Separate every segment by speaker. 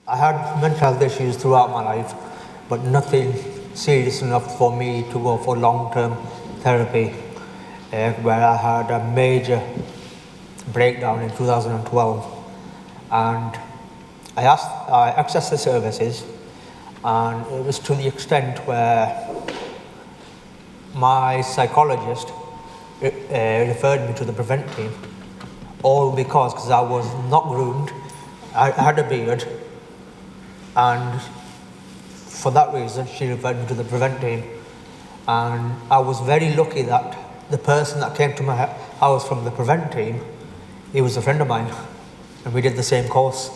Speaker 1: I had mental health issues throughout my life, but nothing serious enough for me to go for long-term therapy, where I had a major breakdown in 2012, and I accessed the services, and it was to the extent where my psychologist referred me to the prevent team, all because I was not groomed, I had a beard, and for that reason she referred me to the prevent team. And I was very lucky that the person that came to my house from the prevent team, he was a friend of mine, and we did the same course.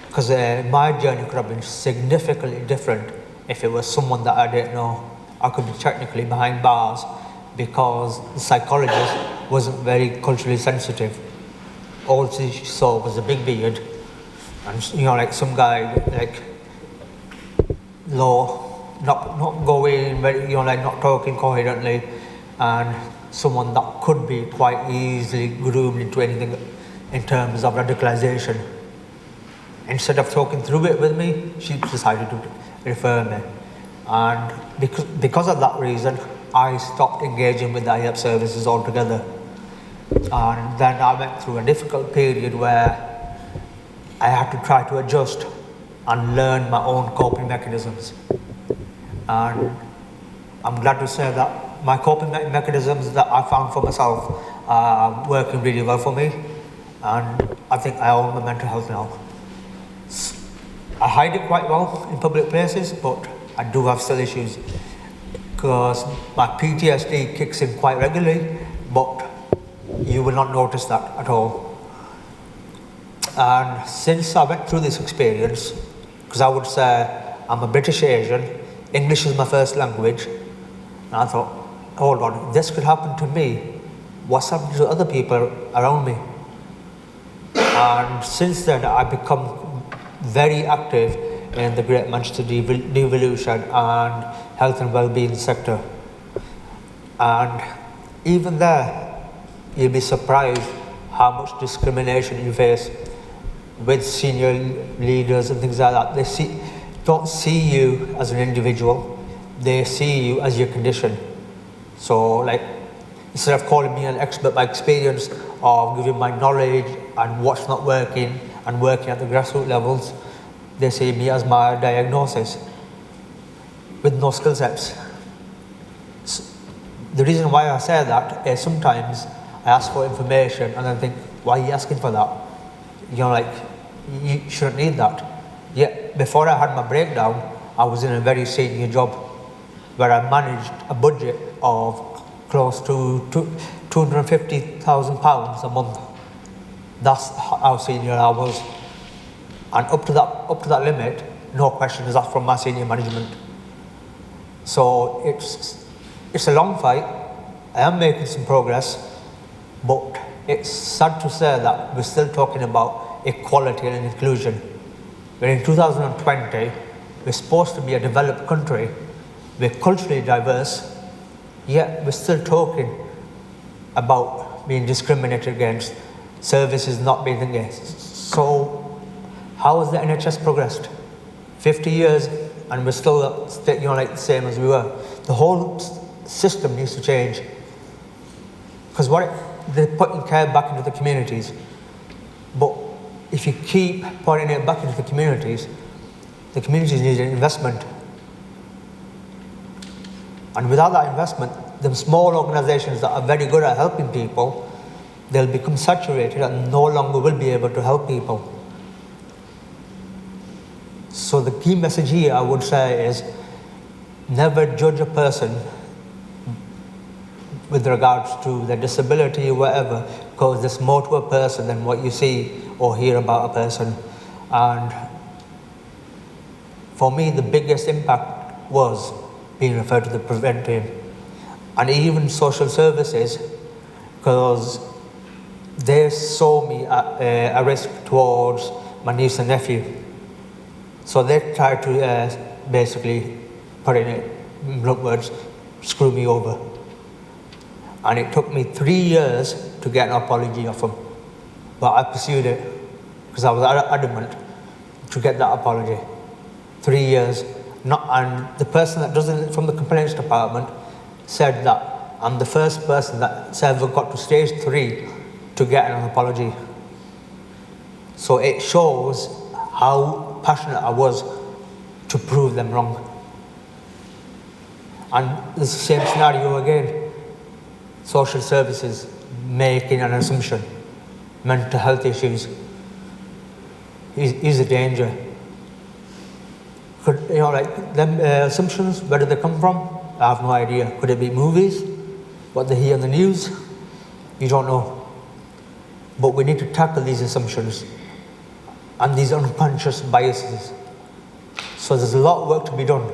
Speaker 1: Because my journey could have been significantly different if it was someone that I didn't know. I could be technically behind bars because the psychologist wasn't very culturally sensitive. All she saw was a big beard, and like some guy like low, not going very, like not talking coherently, and someone that could be quite easily groomed into anything in terms of radicalization. Instead of talking through it with me, she decided to refer me. And because of that reason, I stopped engaging with the IEP services altogether. And then I went through a difficult period where I had to try to adjust and learn my own coping mechanisms. And I'm glad to say that my coping mechanisms that I found for myself are working really well for me. And I think I own my mental health now. I hide it quite well in public places, but I do have still issues because my PTSD kicks in quite regularly, but you will not notice that at all. And since I went through this experience, because I would say I'm a British Asian, English is my first language, and I thought, hold on, if this could happen to me, what's happening to other people around me? And since then, I've become very active in the Great Manchester Devolution and health and well-being sector. And even there, you'll be surprised how much discrimination you face with senior leaders and things like that. They don't see you as an individual, they see you as your condition. So like, instead of calling me an expert by experience of giving my knowledge and what's not working and working at the grassroots levels, they see me as my diagnosis with no skill sets. So the reason why I say that is sometimes I ask for information and I think, why are you asking for that? Like, you shouldn't need that. Yet, before I had my breakdown, I was in a very senior job where I managed a budget of close to £250,000 a month. That's how senior I was. And up to that limit, no question is asked from my senior management. So it's a long fight. I am making some progress, but it's sad to say that we're still talking about equality and inclusion. When in 2020, we're supposed to be a developed country, we're culturally diverse, yet we're still talking about being discriminated against, services not being against. So how has the NHS progressed? 50 years and we're still like the same as we were. The whole system needs to change. Because they're putting care back into the communities. But if you keep putting it back into the communities need an investment. And without that investment, the small organizations that are very good at helping people, they'll become saturated and no longer will be able to help people. So the key message here, I would say, is never judge a person with regards to their disability or whatever, because there's more to a person than what you see or hear about a person. And for me, the biggest impact was being referred to the prevent team and even social services, because they saw me at a risk towards my niece and nephew. So they tried to basically, put in it in blunt words, screw me over. And it took me 3 years to get an apology off them. But I pursued it because I was adamant to get that apology. 3 years. And the person that does it from the complaints department said that I'm the first person that's ever got to stage 3 to get an apology. So it shows how passionate I was to prove them wrong. And it's the same scenario again. Social services making an assumption. Mental health issues is a danger. Could, like them assumptions, where do they come from? I have no idea. Could it be movies? What they hear on the news? You don't know. But we need to tackle these assumptions and these unconscious biases. So there's a lot of work to be done.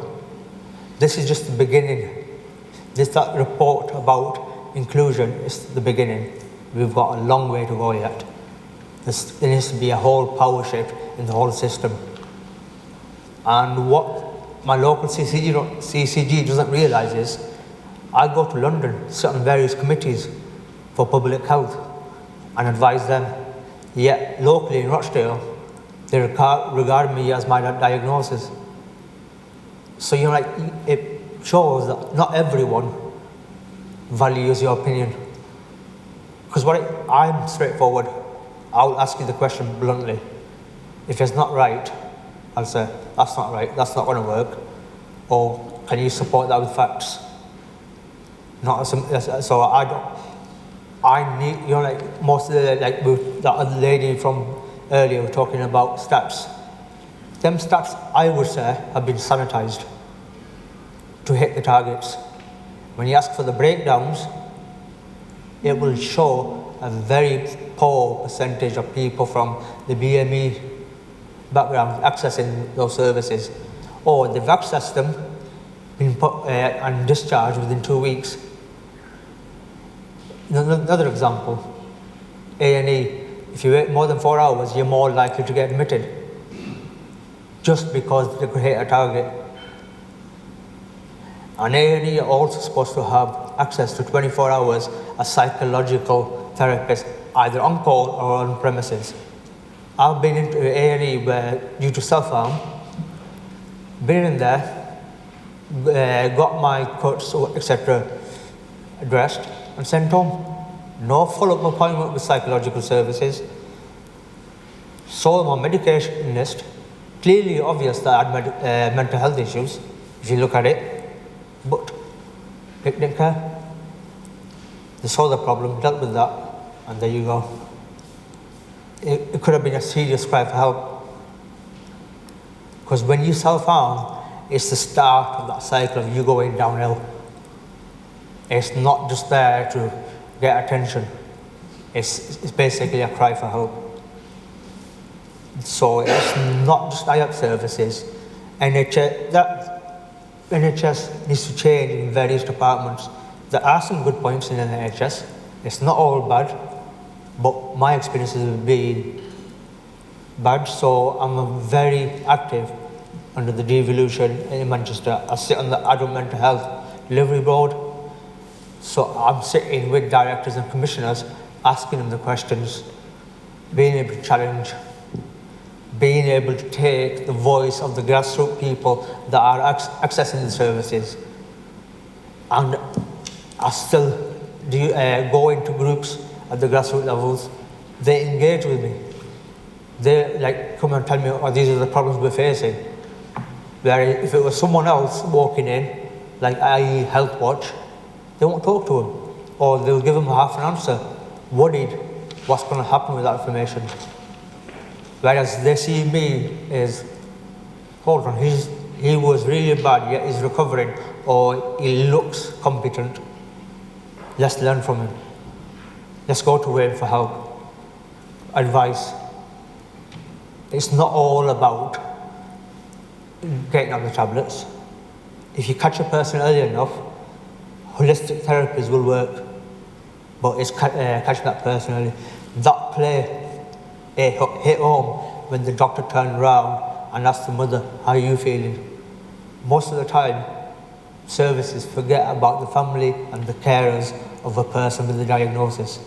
Speaker 1: This is just the beginning. That report about inclusion is the beginning. We've got a long way to go yet. There needs to be a whole power shift in the whole system. And what my local CCG doesn't realise is, I go to London, sit on various committees for public health and advise them. Yet locally in Rochdale, they regard me as my diagnosis. So it shows that not everyone values your opinion. Because I'm straightforward. I'll ask you the question bluntly. If it's not right, I'll say, that's not right, that's not going to work. Or can you support that with facts? So I need, like most of like that other lady from earlier talking about stats. Them stats, I would say, have been sanitized to hit the targets. When you ask for the breakdowns, it will show a very poor percentage of people from the BAME background accessing those services. Or they've accessed them, been put and discharged within 2 weeks. Another example, A&E. If you wait more than 4 hours, you're more likely to get admitted, just because they could hit a target. And A&E are also supposed to have access to 24 hours a psychological therapist, either on call or on premises. I've been into A&E where, due to self-harm, been in there, got my cuts, etc. addressed and sent home. No follow-up appointment with psychological services. Saw them on medication list. Clearly obvious that I had mental health issues, if you look at it. But they didn't care. They saw the problem, dealt with that, and there you go. It could have been a serious cry for help. Because when you self-harm, it's the start of that cycle of you going downhill. It's not just there to get attention. It's basically a cry for help. So it's not just IAP services. NHS needs to change in various departments. There are some good points in the NHS. It's not all bad, but my experiences have been bad. So I'm very active under the devolution in Manchester. I sit on the Adult Mental Health Delivery Board. So I'm sitting with directors and commissioners, asking them the questions, being able to challenge, being able to take the voice of the grassroots people that are accessing the services. And I still go into groups at the grassroots levels. They engage with me. They come and tell me, oh, these are the problems we're facing. Where if it was someone else walking in, like i.e. Health Watch, they won't talk to him, or they'll give him half an answer, worried what's going to happen with that information. Whereas they see me as, hold on, he was really bad, yet he's recovering, or he looks competent. Let's learn from him. Let's go to him for help, advice. It's not all about getting on the tablets. If you catch a person early enough, holistic therapies will work, but it's catching that person early. That play hit home when the doctor turned around and asked the mother, how are you feeling? Most of the time, services forget about the family and the carers of a person with a diagnosis.